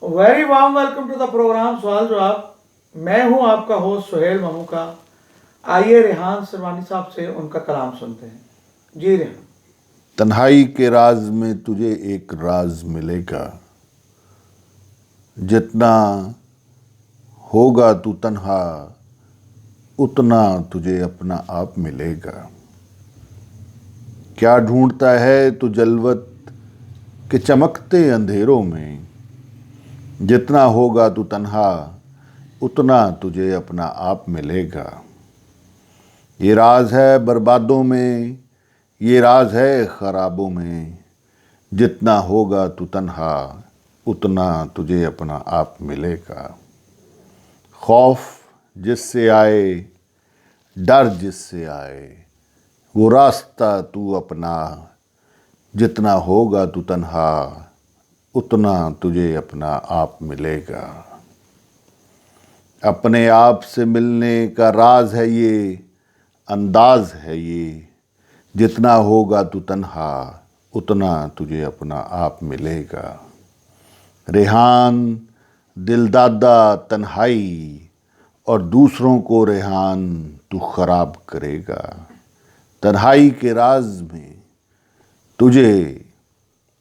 Very warm welcome to the programme سوال جواب. میں ہوں آپ کا ہوسٹ سہیل مموکا. آئیے ریحان سروانی صاحب سے ان کا کلام سنتے ہیں. جی ریحان. تنہائی کے راز میں تجھے ایک راز ملے گا. جتنا ہوگا تو تنہا اتنا تجھے اپنا آپ ملے گا. کیا ڈھونڈتا ہے تو جلوت کے چمکتے اندھیروں میں. جتنا ہوگا تو تنہا اتنا تجھے اپنا آپ ملے گا. یہ راز ہے بربادوں میں، یہ راز ہے خرابوں میں. جتنا ہوگا تو تنہا اتنا تجھے اپنا آپ ملے گا. خوف جس سے آئے، ڈر جس سے آئے، وہ راستہ تو اپنا. جتنا ہوگا تو تنہا اتنا تجھے اپنا آپ ملے گا. اپنے آپ سے ملنے کا راز ہے یہ، انداز ہے یہ. جتنا ہوگا تو تنہا اتنا تجھے اپنا آپ ملے گا. ریحان دل دادا تنہائی اور دوسروں کو ریحان تو خراب کرے گا. تنہائی کے راز میں تجھے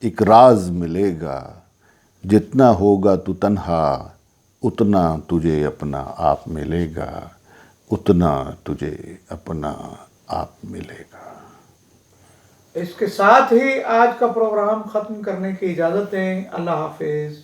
ایک راز ملے گا. جتنا ہوگا تو تنہا اتنا تجھے اپنا آپ ملے گا. اتنا تجھے اپنا آپ ملے گا. اس کے ساتھ ہی آج کا پروگرام ختم کرنے کی اجازت دیں. اللہ حافظ.